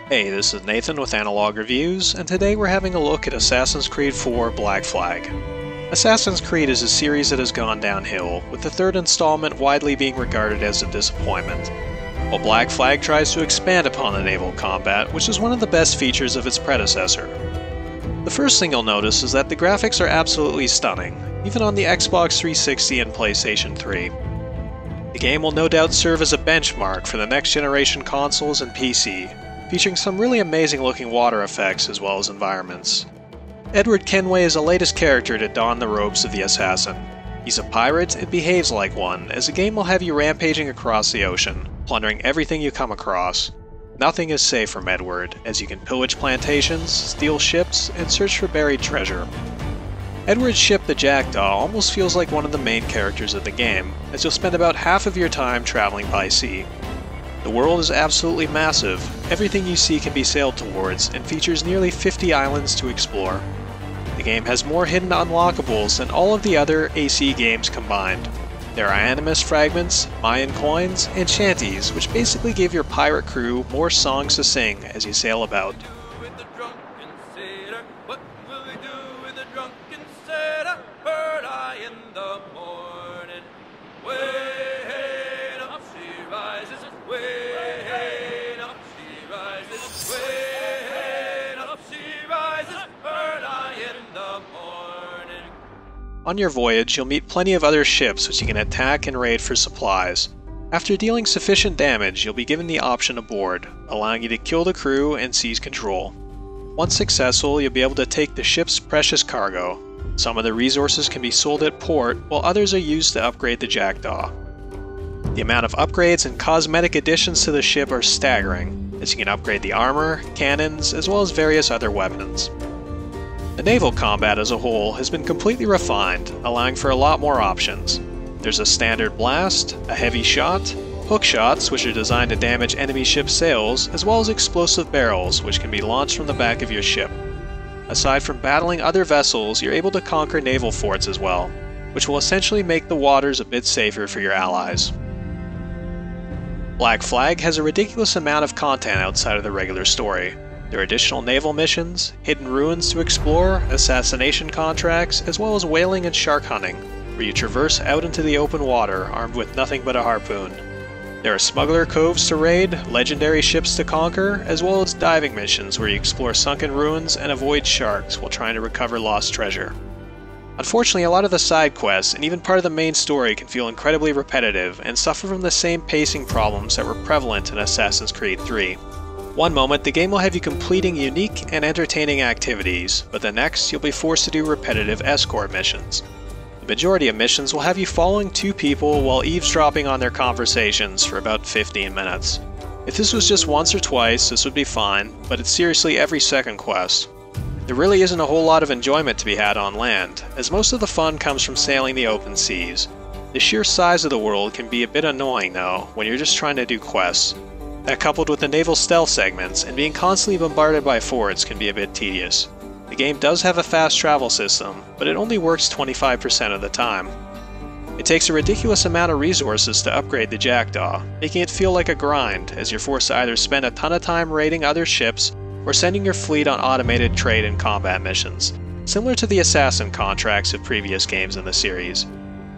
Hey, this is Nathan with Analog Reviews, and today we're having a look at Assassin's Creed 4 Black Flag. Assassin's Creed is a series that has gone downhill, with the third installment widely being regarded as a disappointment. While Black Flag tries to expand upon the naval combat, which is one of the best features of its predecessor. The first thing you'll notice is that the graphics are absolutely stunning, even on the Xbox 360 and PlayStation 3. The game will no doubt serve as a benchmark for the next generation consoles and PC, featuring some really amazing looking water effects as well as environments. Edward Kenway is the latest character to don the robes of the assassin. He's a pirate and behaves like one, as the game will have you rampaging across the ocean, plundering everything you come across. Nothing is safe from Edward, as you can pillage plantations, steal ships, and search for buried treasure. Edward's ship, the Jackdaw, almost feels like one of the main characters of the game, as you'll spend about half of your time traveling by sea. The world is absolutely massive, everything you see can be sailed towards, and features nearly 50 islands to explore. The game has more hidden unlockables than all of the other AC games combined. There are animus fragments, Mayan coins, and shanties, which basically give your pirate crew more songs to sing as you sail about. On your voyage, you'll meet plenty of other ships which you can attack and raid for supplies. After dealing sufficient damage, you'll be given the option to board, allowing you to kill the crew and seize control. Once successful, you'll be able to take the ship's precious cargo. Some of the resources can be sold at port, while others are used to upgrade the Jackdaw. The amount of upgrades and cosmetic additions to the ship are staggering, as you can upgrade the armor, cannons, as well as various other weapons. The naval combat as a whole has been completely refined, allowing for a lot more options. There's a standard blast, a heavy shot, hook shots which are designed to damage enemy ship sails, as well as explosive barrels which can be launched from the back of your ship. Aside from battling other vessels, you're able to conquer naval forts as well, which will essentially make the waters a bit safer for your allies. Black Flag has a ridiculous amount of content outside of the regular story. There are additional naval missions, hidden ruins to explore, assassination contracts, as well as whaling and shark hunting, where you traverse out into the open water armed with nothing but a harpoon. There are smuggler coves to raid, legendary ships to conquer, as well as diving missions where you explore sunken ruins and avoid sharks while trying to recover lost treasure. Unfortunately, a lot of the side quests and even part of the main story can feel incredibly repetitive and suffer from the same pacing problems that were prevalent in Assassin's Creed 3. One moment, the game will have you completing unique and entertaining activities, but the next, you'll be forced to do repetitive escort missions. The majority of missions will have you following two people while eavesdropping on their conversations for about 15 minutes. If this was just once or twice, this would be fine, but it's seriously every second quest. There really isn't a whole lot of enjoyment to be had on land, as most of the fun comes from sailing the open seas. The sheer size of the world can be a bit annoying though, when you're just trying to do quests. That coupled with the naval stealth segments and being constantly bombarded by forts can be a bit tedious. The game does have a fast travel system, but it only works 25% of the time. It takes a ridiculous amount of resources to upgrade the Jackdaw, making it feel like a grind, as you're forced to either spend a ton of time raiding other ships or sending your fleet on automated trade and combat missions, similar to the assassin contracts of previous games in the series.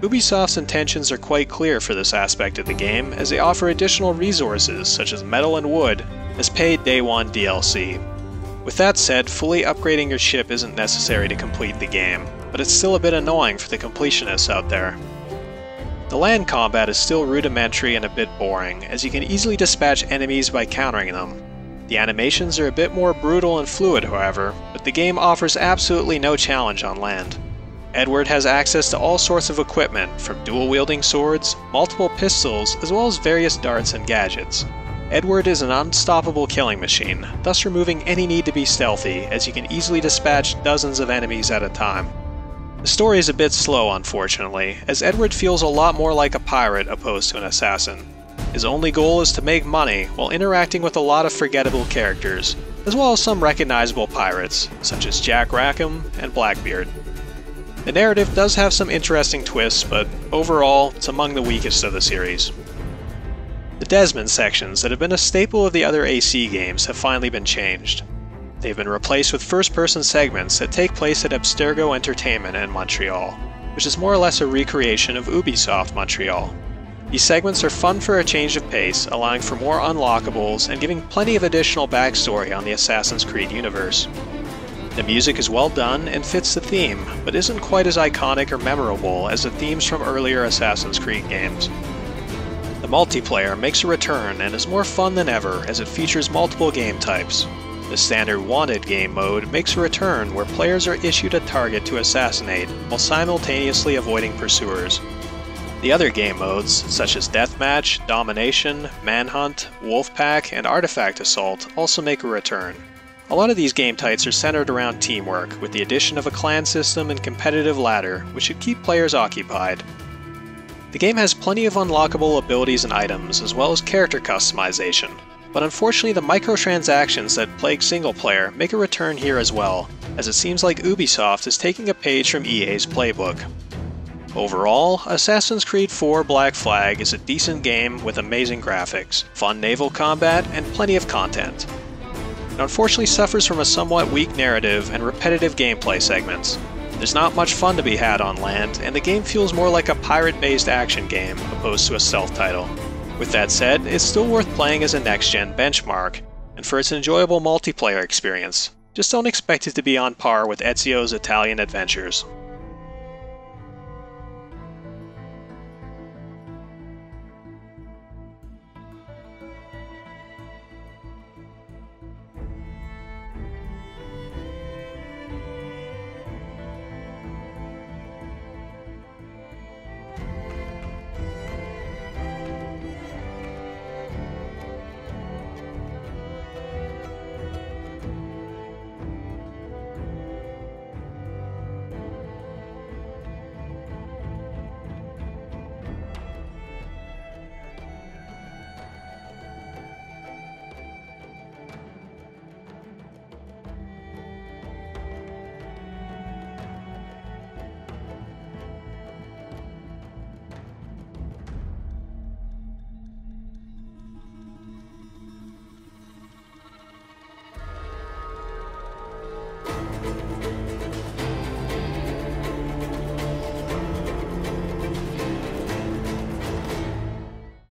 Ubisoft's intentions are quite clear for this aspect of the game, as they offer additional resources such as metal and wood as paid Day 1 DLC. With that said, fully upgrading your ship isn't necessary to complete the game, but it's still a bit annoying for the completionists out there. The land combat is still rudimentary and a bit boring, as you can easily dispatch enemies by countering them. The animations are a bit more brutal and fluid, however, but the game offers absolutely no challenge on land. Edward has access to all sorts of equipment, from dual-wielding swords, multiple pistols, as well as various darts and gadgets. Edward is an unstoppable killing machine, thus removing any need to be stealthy, as you can easily dispatch dozens of enemies at a time. The story is a bit slow, unfortunately, as Edward feels a lot more like a pirate opposed to an assassin. His only goal is to make money while interacting with a lot of forgettable characters, as well as some recognizable pirates, such as Jack Rackham and Blackbeard. The narrative does have some interesting twists, but overall, it's among the weakest of the series. The Desmond sections that have been a staple of the other AC games have finally been changed. They've been replaced with first-person segments that take place at Abstergo Entertainment in Montreal, which is more or less a recreation of Ubisoft Montreal. These segments are fun for a change of pace, allowing for more unlockables and giving plenty of additional backstory on the Assassin's Creed universe. The music is well done and fits the theme, but isn't quite as iconic or memorable as the themes from earlier Assassin's Creed games. The multiplayer makes a return and is more fun than ever as it features multiple game types. The standard Wanted game mode makes a return where players are issued a target to assassinate while simultaneously avoiding pursuers. The other game modes, such as Deathmatch, Domination, Manhunt, Wolfpack, and Artifact Assault, also make a return. A lot of these game types are centered around teamwork, with the addition of a clan system and competitive ladder, which should keep players occupied. The game has plenty of unlockable abilities and items, as well as character customization, but unfortunately the microtransactions that plague single player make a return here as well, as it seems like Ubisoft is taking a page from EA's playbook. Overall, Assassin's Creed 4 Black Flag is a decent game with amazing graphics, fun naval combat, and plenty of content. It unfortunately suffers from a somewhat weak narrative and repetitive gameplay segments. There's not much fun to be had on land, and the game feels more like a pirate-based action game opposed to a stealth title. With that said, it's still worth playing as a next-gen benchmark, and for its enjoyable multiplayer experience. Just don't expect it to be on par with Ezio's Italian adventures.